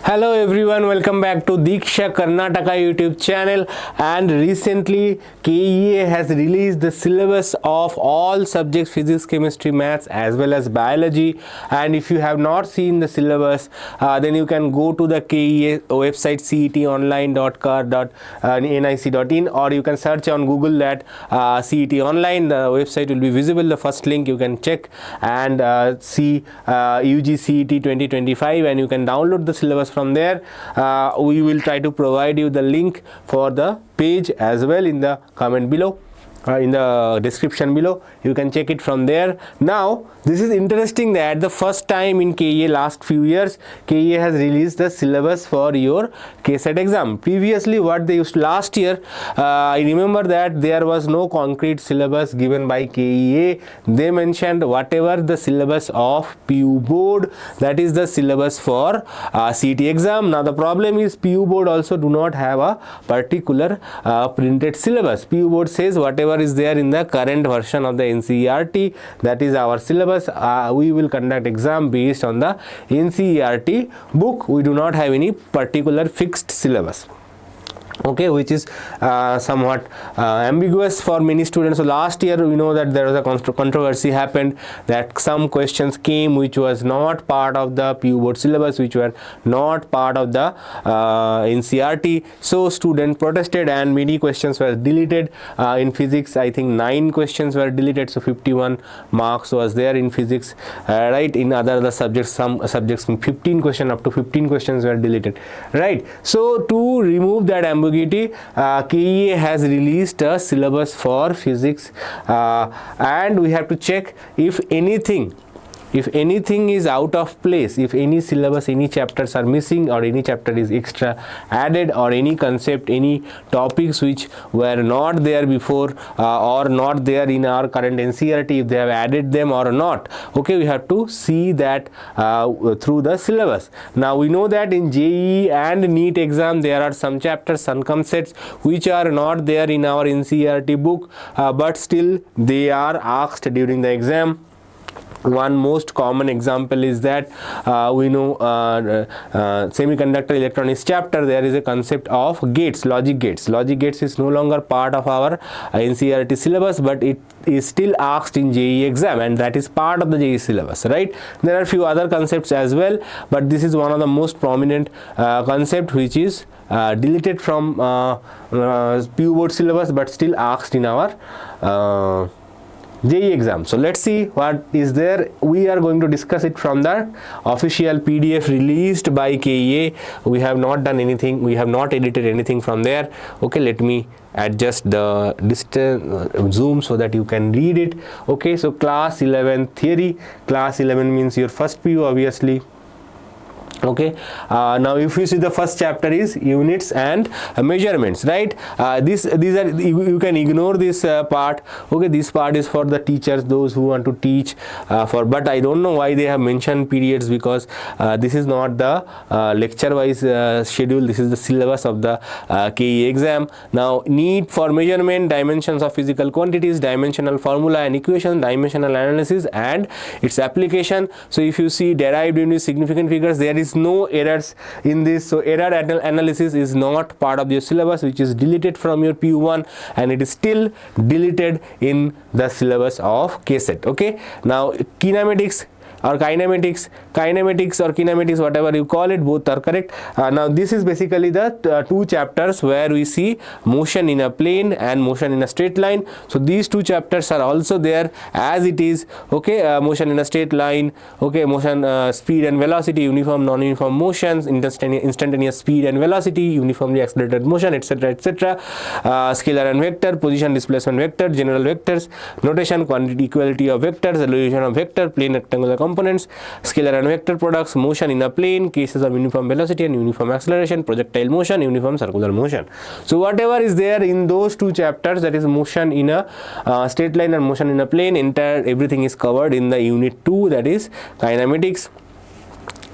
Hello everyone, welcome back to Diksha Karnataka YouTube channel. And recently KEA has released the syllabus of all subjects, physics, chemistry, maths as well as biology. And if you have not seen the syllabus, then you can go to the KEA website cetonline.car.nic.in, or you can search on Google that CET Online. The website will be visible, the first link you can check and see UG CET 2025, and you can download the syllabus from there. We will try to provide you the link for the page as well in the comment below, in the description below. You can check it from there. Now this is interesting that the first time in KEA last few years, KEA has released the syllabus for your KCET exam. Previously what they used last year, I remember that there was no concrete syllabus given by KEA. They mentioned whatever the syllabus of PU board, that is the syllabus for CET exam. Now the problem is PU board also do not have a particular printed syllabus. PU board says whatever is there in the current version of the NCERT, that is our syllabus. We will conduct exam based on the NCERT book. We do not have any particular fixed syllabus, okay, which is somewhat ambiguous for many students. So last year we know that there was a controversy happened, that some questions came which was not part of the PU board syllabus, which were not part of the NCERT. So students protested and many questions were deleted. In physics I think 9 questions were deleted, so 51 marks was there in physics, right? In other subjects, some subjects 15 questions, up to 15 questions were deleted, right? So to remove that ambiguity, KEA has released a syllabus for physics, and we have to check if anything is out of place, if any syllabus, any chapters are missing, or any chapter is extra added, or any concept, any topics which were not there before or not there in our current NCERT, if they have added them or not. Okay, we have to see that through the syllabus. Now we know that in JEE and NEET exam there are some chapters, some concepts which are not there in our NCERT book, but still they are asked during the exam. One most common example is that we know semiconductor electronics chapter, there is a concept of gates, logic gates. Logic gates is no longer part of our NCERT syllabus, but it is still asked in JEE exam, and that is part of the JEE syllabus, right? There are few other concepts as well, but this is one of the most prominent concept which is deleted from PU board syllabus but still asked in our JEE exam. So let's see what is there. We are going to discuss it from the official PDF released by KEA. We have not done anything, we have not edited anything from there. Okay, let me adjust the distance zoom so that you can read it. Okay, so class 11 theory. Class 11 means your first PU, obviously. Okay, now if you see, the first chapter is units and measurements, right? These are, you can ignore this part. Okay, this part is for the teachers, those who want to teach but I don't know why they have mentioned periods, because this is not the lecture wise schedule, this is the syllabus of the KEA exam. Now need for measurement, dimensions of physical quantities, dimensional formula and equation, dimensional analysis and its application. So if you see derived units, significant figures, there is no errors in this. So error analysis is not part of your syllabus, which is deleted from your PU1, and it is still deleted in the syllabus of KCET. Okay, now kinematics or kinematics or kinematics, whatever you call it, both are correct. Now this is basically the two chapters where we see motion in a plane and motion in a straight line. So these two chapters are also there as it is. Okay, motion in a straight line, okay, motion, speed and velocity, uniform, non-uniform motions, instantaneous speed and velocity, uniformly accelerated motion, etc., etc. Scalar and vector, position, displacement vector, general vectors, notation, quantity, equality of vectors, illusion of vector, plane, rectangular components, scalar and vector products, motion in a plane, cases of uniform velocity and uniform acceleration, projectile motion, uniform circular motion. So whatever is there in those two chapters, that is motion in a straight line and motion in a plane, everything is covered in the unit 2, that is kinematics.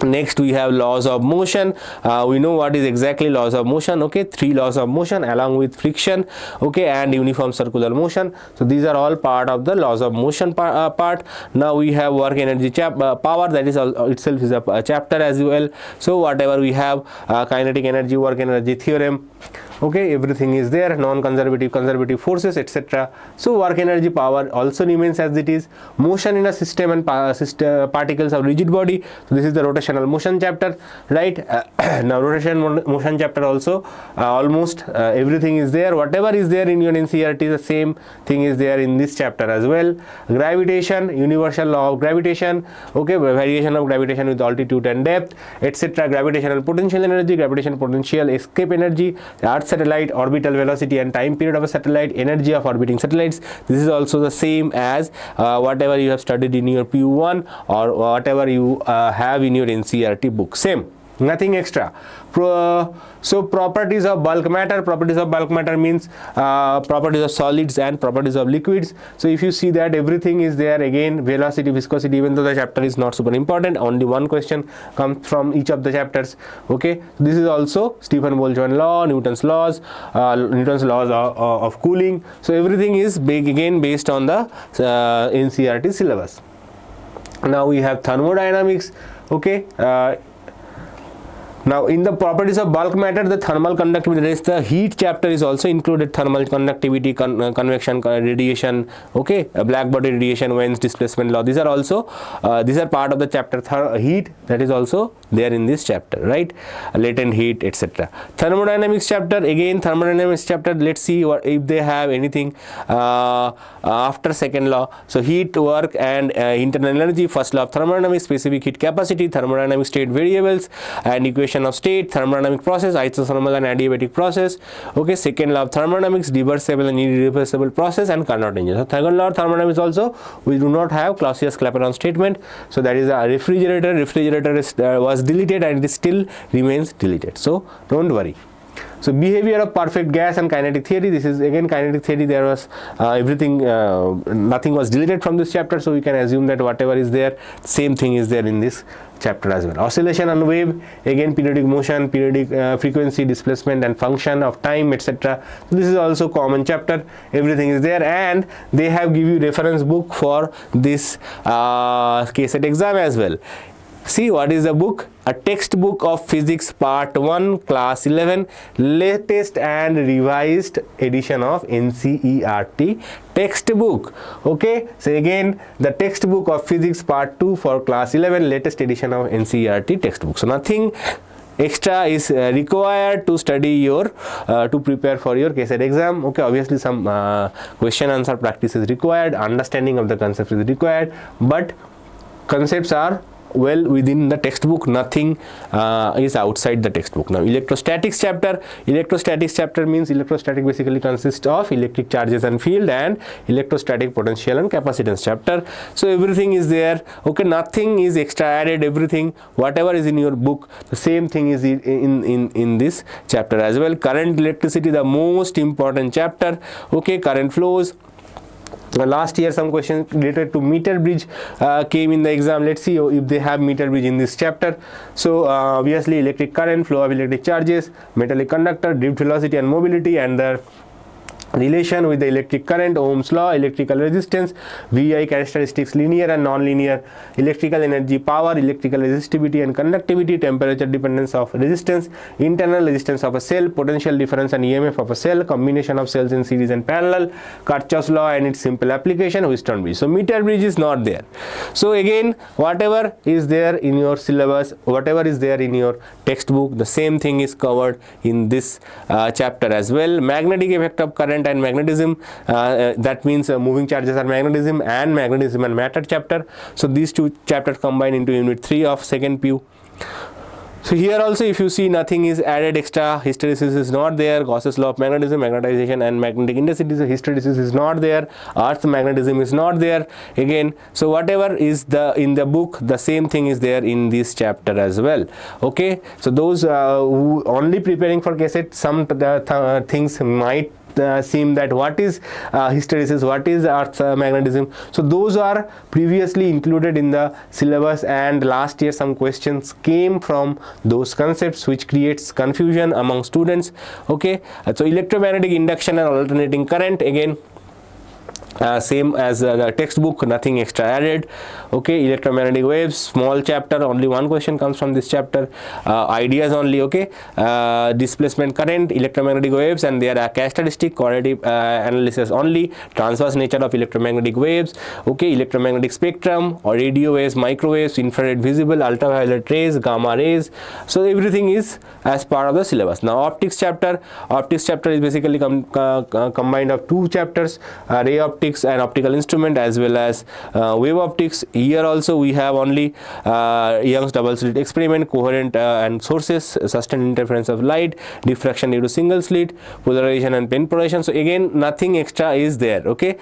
Next we have laws of motion. We know what is exactly laws of motion. Okay, 3 laws of motion along with friction, okay, and uniform circular motion. So these are all part of the laws of motion part. Now we have work energy power, that is itself is a chapter as well. So whatever we have, kinetic energy, work energy theorem, okay, everything is there, non-conservative, conservative forces, etc. So work energy power also remains as it is. Motion in a system and particles of rigid body. So this is the rotational motion chapter, right? Now rotation motion chapter also almost everything is there. Whatever is there in your NCERT, the same thing is there in this chapter as well. Gravitation, universal law of gravitation, okay, variation of gravitation with altitude and depth, etc. Gravitational potential energy, gravitational potential escape energy, Earth satellite, orbital velocity and time period of a satellite, energy of orbiting satellites. This is also the same as whatever you have studied in your PU1 or whatever you have in your NCERT book. Same, nothing extra. So properties of bulk matter. Properties of bulk matter means properties of solids and properties of liquids. So if you see that everything is there, again velocity, viscosity, even though the chapter is not super important, only one question comes from each of the chapters. Okay, this is also Stephen Boltzmann law, Newton's laws of cooling. So everything is again based on the NCERT syllabus. Now we have thermodynamics. Okay, now in the properties of bulk matter, the thermal conductivity, that is the heat chapter is also included. Thermal conductivity, convection, radiation, okay, black body radiation, Wien's displacement law, these are also these are part of the chapter heat, that is also there in this chapter, right? Latent heat, etc. Thermodynamics chapter, again thermodynamics chapter, let's see what if they have anything after second law. So heat, work and internal energy, first law of thermodynamics, specific heat capacity, thermodynamic state variables and equation of state, thermodynamic process, isothermal and adiabatic process, okay, second law of thermodynamics, reversible and irreversible process and Carnot engine. So second law of thermodynamics also we do not have Clausius-Clapeyron statement. So that is a refrigerator is, was deleted and it still remains deleted, so don't worry. So behavior of perfect gas and kinetic theory, this is again kinetic theory. There was everything, nothing was deleted from this chapter, so we can assume that whatever is there, same thing is there in this chapter as well. Oscillation and wave, again periodic motion, periodic frequency, displacement and function of time, etc. So this is also common chapter, everything is there, and they have give you reference book for this KCET exam as well. See what is the book? A textbook of physics part 1 class 11, latest and revised edition of NCERT textbook. Okay, so again the textbook of physics part 2 for class 11, latest edition of NCERT textbook. So nothing extra is required to study your to prepare for your KCET exam. Okay, obviously some question answer practice is required, understanding of the concepts is required, but concepts are well within the textbook, nothing is outside the textbook. Now electrostatics chapter, means electrostatic basically consists of electric charges and field, and electrostatic potential and capacitance chapter. So everything is there, okay, nothing is extra added, everything whatever is in your book, the same thing is in this chapter as well. Current electricity, the most important chapter, okay, current flows. Last year some questions related to meter bridge came in the exam. Let's see if they have meter bridge in this chapter. So obviously electric current, flow of electric charges, metallic conductor, drift velocity and mobility, and the relation with the electric current, Ohm's law, electrical resistance, VI characteristics, linear and non-linear, electrical energy power, electrical resistivity and conductivity, temperature dependence of resistance, internal resistance of a cell, potential difference and EMF of a cell, combination of cells in series and parallel, Kirchhoff's law and its simple application, Wheatstone bridge. So meter bridge is not there. So again whatever is there in your syllabus, whatever is there in your textbook, the same thing is covered in this chapter as well. Magnetic effect of current and magnetism, that means moving charges are magnetism and matter chapter. So these two chapters combine into unit 3 of second PU. So here also if you see nothing is added extra, hysteresis is not there, Gauss's law of magnetism, magnetization and magnetic intensity, so hysteresis is not there, Earth's magnetism is not there again. So whatever is in the book, the same thing is there in this chapter as well. Okay, so those who only preparing for KCET, some things might seen that what is hysteresis, what is earth's magnetism. So those are previously included in the syllabus, and last year some questions came from those concepts, which creates confusion among students. Okay, so electromagnetic induction and alternating current, again same as the textbook, nothing extra added. Okay, electromagnetic waves, small chapter, only one question comes from this chapter, ideas only. Okay, displacement current, electromagnetic waves and their characteristic, qualitative analysis only, transverse nature of electromagnetic waves. Okay, electromagnetic spectrum, or radio waves, microwaves, infrared, visible, ultraviolet rays, gamma rays. So everything is as part of the syllabus. Now optics chapter is basically combined of two chapters, ray optics and optical instrument, as well as wave optics. Here also we have only Young's double slit experiment, coherent and sources, sustained interference of light, diffraction due to single slit, polarization and pen polarization. So again nothing extra is there. Okay,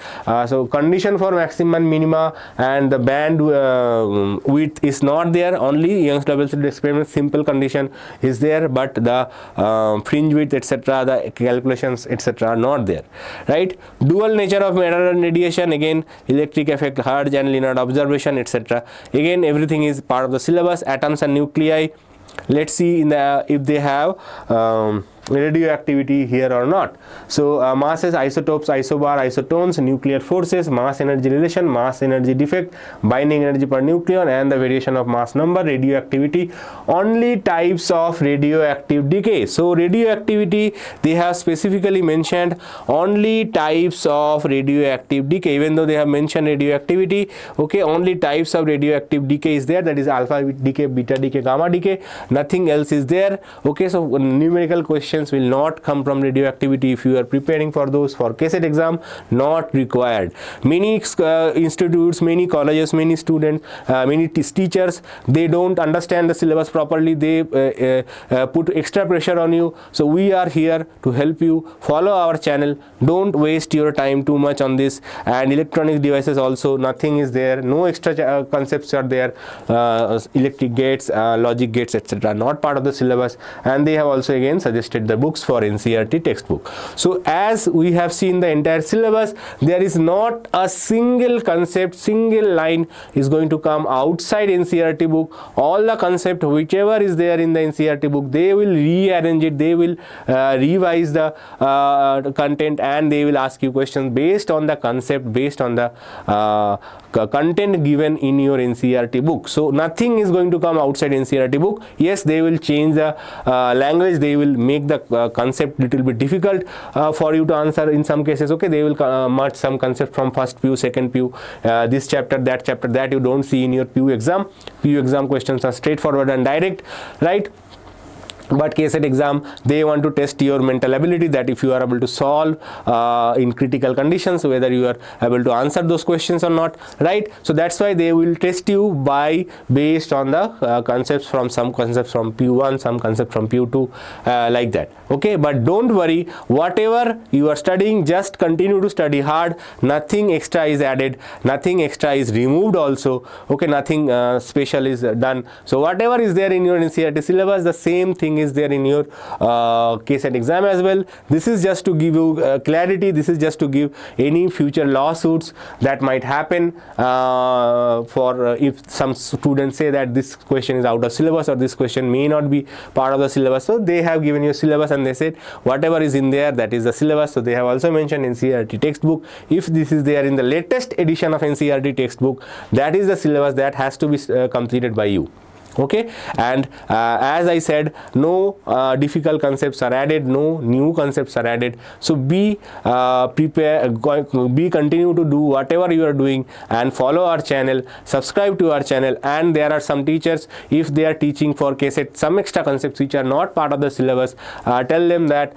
so condition for maximum and minima and the band width is not there, only Young's double slit experiment simple condition is there, but the fringe width etc., the calculations etc. are not there, right? Dual nature of matter and radiation, again electric effect, Hertz and Lennard observation etc. Again everything is part of the syllabus. Atoms and nuclei, let's see in the if they have radioactivity here or not. So masses, isotopes, isobar, isotones, nuclear forces, mass energy relation, mass energy defect, binding energy per nucleon, and the variation of mass number, radioactivity, only types of radioactive decay. So radioactivity, they have specifically mentioned only types of radioactive decay, even though they have mentioned radioactivity. Okay, only types of radioactive decay is there, that is alpha decay, beta decay, gamma decay, nothing else is there. Okay, so numerical questions will not come from radioactivity if you are preparing for those for KCET exam, not required. Many institutes, many colleges, many students, many teachers, they don't understand the syllabus properly, they put extra pressure on you. So we are here to help you. Follow our channel, don't waste your time too much on this. And electronic devices also, nothing is there, no extra concepts are there, electric gates, logic gates etc., not part of the syllabus. And they have also again suggested the books for NCERT textbook. So as we have seen the entire syllabus, there is not a single concept, single line is going to come outside NCERT book. All the concept whichever is there in the NCERT book, they will rearrange it, they will revise the content, and they will ask you questions based on the concept, based on the content given in your NCERT book. So nothing is going to come outside NCERT book. Yes, they will change the language, they will make the concept little bit difficult for you to answer in some cases. Okay, they will merge some concept from first PU, second PU, this chapter, that you don't see in your PU exam. PU exam questions are straightforward and direct, right? But KCET exam, they want to test your mental ability, that if you are able to solve in critical conditions, whether you are able to answer those questions or not, right? So that's why they will test you by based on the concepts from some concepts from PU1, some concept from PU2, like that. Okay, but don't worry, whatever you are studying, just continue to study hard. Nothing extra is added, nothing extra is removed also. Okay, nothing special is done. So whatever is there in your NCERT syllabus, the same thing is there in your KCET exam as well. This is just to give you clarity, this is just to give any future lawsuits that might happen for if some students say that this question is out of syllabus or this question may not be part of the syllabus. So they have given you syllabus and they said whatever is in there, that is the syllabus. So they have also mentioned NCERT textbook. If this is there in the latest edition of NCERT textbook, that is the syllabus that has to be completed by you. Okay, and as I said, no difficult concepts are added, no new concepts are added. So be continue to do whatever you are doing and follow our channel, subscribe to our channel. And there are some teachers, if they are teaching for KCET some extra concepts which are not part of the syllabus, tell them that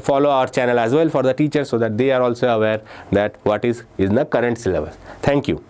follow our channel as well for the teachers, so that they are also aware that what is in the current syllabus. Thank you.